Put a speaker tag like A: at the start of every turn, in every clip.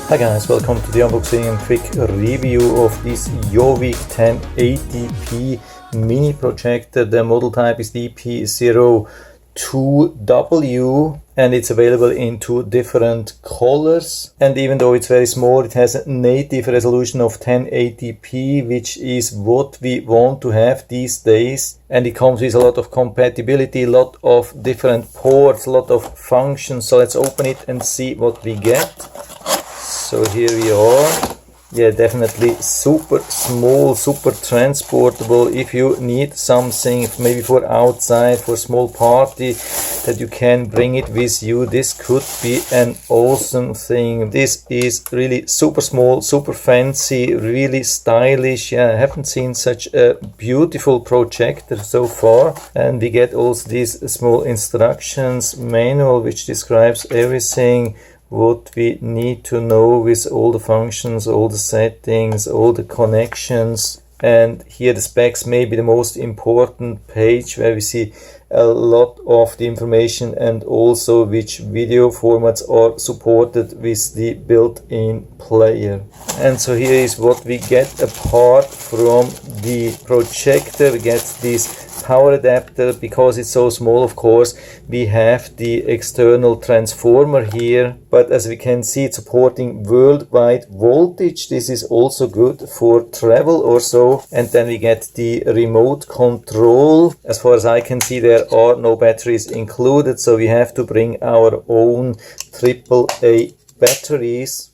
A: Hi guys, welcome to the unboxing and quick review of this YOWHICK 1080p mini projector. The model type is DP02W and it's available in two different colors. And even though it's very small, it has a native resolution of 1080p, which is what we want to have these days. And it comes with a lot of compatibility, a lot of different ports, a lot of functions. So let's open it and see what we get. So here we are. Yeah, definitely super small, super transportable. If you need something maybe for outside, for small party, that you can bring it with you, this could be an awesome thing. This is really super small, super fancy, really stylish. Yeah, I haven't seen such a beautiful projector so far. And we get also these small instructions manual which describes everything what we need to know with all the functions, all the settings, all the connections. And here the specs may be the most important page where we see a lot of the information and also which video formats are supported with the built-in player. And so here is what we get apart from the projector. We get this power adapter. Because it's so small, of course, we have the external transformer here, but as we can see, it's supporting worldwide voltage. This is also good for travel or so. And then we get the remote control. As far as I can see, there are no batteries included, so we have to bring our own AAA batteries.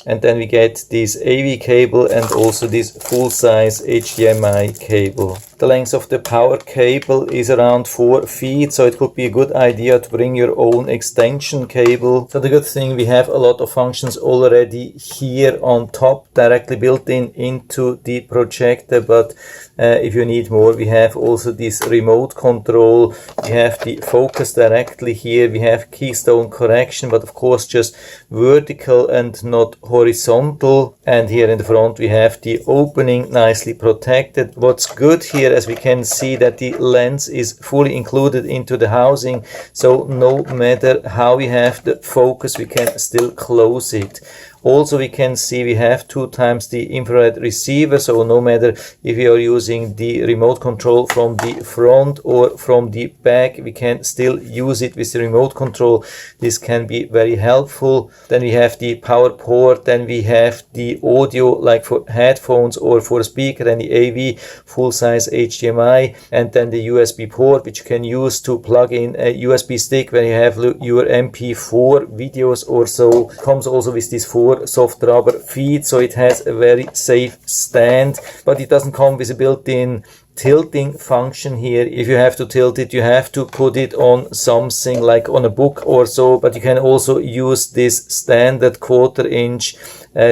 A: And then we get this AV cable and also this full-size HDMI cable. The length of the power cable is around 4 feet, so it could be a good idea to bring your own extension cable. So the good thing, we have a lot of functions already here on top, directly built into the projector, but if you need more, we have also this remote control. We have the focus directly here. We have keystone correction, but of course just vertical and not horizontal. And here in the front we have the opening, nicely protected. What's good here, as we can see, that the lens is fully included into the housing, so no matter how we have the focus, we can still close it. Also, we can see we have 2 times the infrared receiver, so no matter if you are using the remote control from the front or from the back, we can still use it with the remote control. This can be very helpful. Then we have the power port, then we have the audio like for headphones or for a speaker, and the AV full-size HDMI, and then the USB port which you can use to plug in a USB stick when you have your MP4 videos or so. Comes also with these 4 soft rubber feet, so it has a very safe stand, but it doesn't come with a built-in tilting function here. If you have to tilt it, you have to put it on something like on a book or so, but you can also use this standard 1/4 inch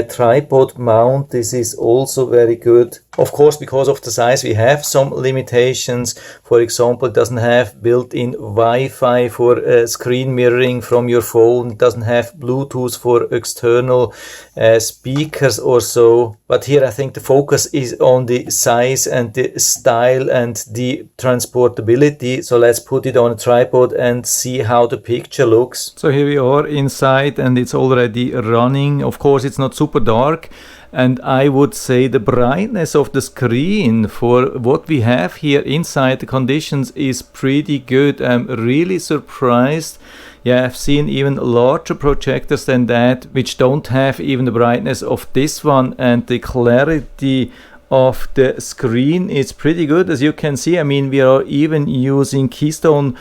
A: tripod mount. This is also very good. Of course, because of the size, we have some limitations. For example, it doesn't have built-in Wi-Fi for screen mirroring from your phone. It doesn't have Bluetooth for external speakers or so. But here I think the focus is on the size and the style and the transportability. So let's put it on a tripod and see how the picture looks. So here we are inside and it's already running. Of course, it's not super dark. And I would say the brightness of the screen for what we have here inside the conditions is pretty good. I'm really surprised. Yeah, I've seen even larger projectors than that, which don't have even the brightness of this one, and the clarity of the screen is pretty good. As you can see, I mean, we are even using keystone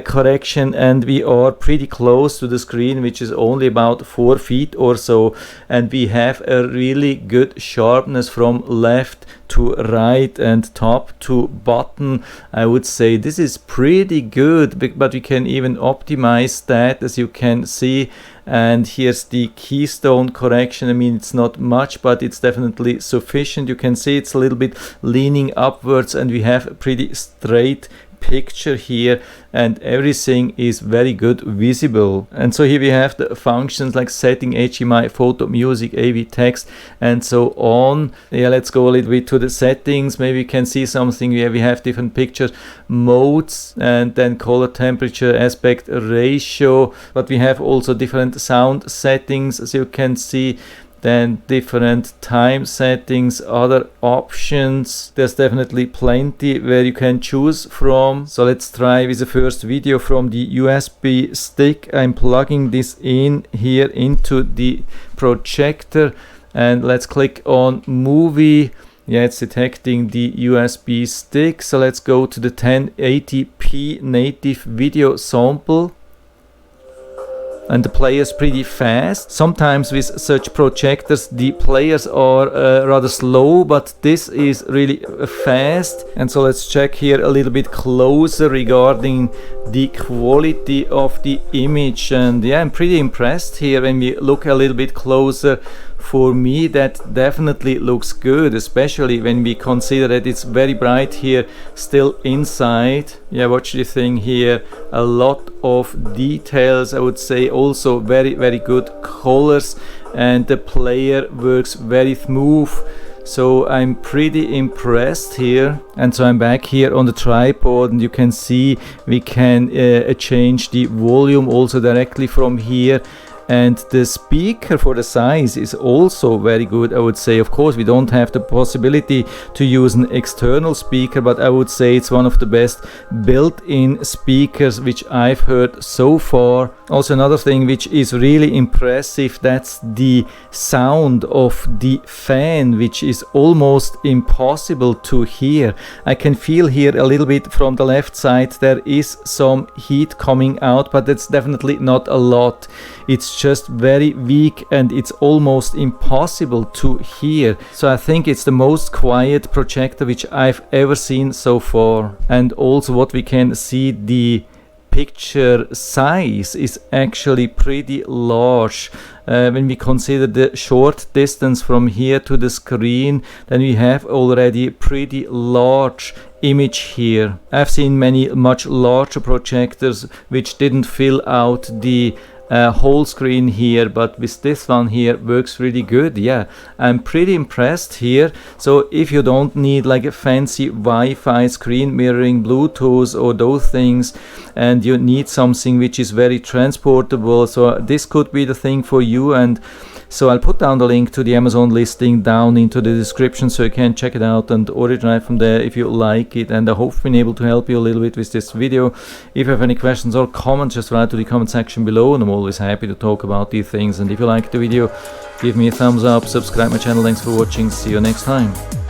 A: correction, and we are pretty close to the screen, which is only about 4 feet or so, and we have a really good sharpness from left to right and top to bottom. I would say this is pretty good, but we can even optimize that, as you can see. And here's the keystone correction. I mean, it's not much, but it's definitely sufficient. You can see it's a little bit leaning upwards, and we have a pretty straight picture here, and everything is very good visible. And so here we have the functions like setting, HDMI, photo, music, AV, text, and so on. Yeah, let's go a little bit to the settings. Maybe you can see something where we have different picture modes, and then color, temperature, aspect ratio, but we have also different sound settings, as you can see. Then different time settings, other options. There's definitely plenty where you can choose from. So let's try with the first video from the USB stick. I'm plugging this in here into the projector, and let's click on movie. Yeah, it's detecting the USB stick. So let's go to the 1080p native video sample. And the player is pretty fast. Sometimes with such projectors the players are rather slow, but this is really fast. And so let's check here a little bit closer regarding the quality of the image. And yeah, I'm pretty impressed here when we look a little bit closer. For me, that definitely looks good, especially when we consider that it's very bright here still inside. Yeah, watch the thing here, a lot of details, I would say. Also very good colors, and the player works very smooth. So I'm pretty impressed here. And so I'm back here on the tripod, and you can see we can change the volume also directly from here. And the speaker for the size is also very good, I would say. Of course, we don't have the possibility to use an external speaker, but I would say it's one of the best built-in speakers which I've heard so far. Also, another thing which is really impressive, that's the sound of the fan, which is almost impossible to hear. I can feel here a little bit from the left side there is some heat coming out, but that's definitely not a lot. It's just very weak, and it's almost impossible to hear. So I think it's the most quiet projector which I've ever seen so far. And also what we can see, the picture size is actually pretty large. When we consider the short distance from here to the screen, then we have already pretty large image here. I've seen many much larger projectors which didn't fill out the whole screen here, but with this one here works really good. Yeah, I'm pretty impressed here. So if you don't need like a fancy Wi-Fi, screen mirroring, Bluetooth or those things, and you need something which is very transportable, so this could be the thing for you. And so I'll put down the link to the Amazon listing down into the description, so you can check it out and order it right from there if you like it. And I hope I've been able to help you a little bit with this video. If you have any questions or comments, just write to the comment section below, and I'm always happy to talk about these things. And if you liked the video, give me a thumbs up, subscribe my channel. Thanks for watching, see you next time.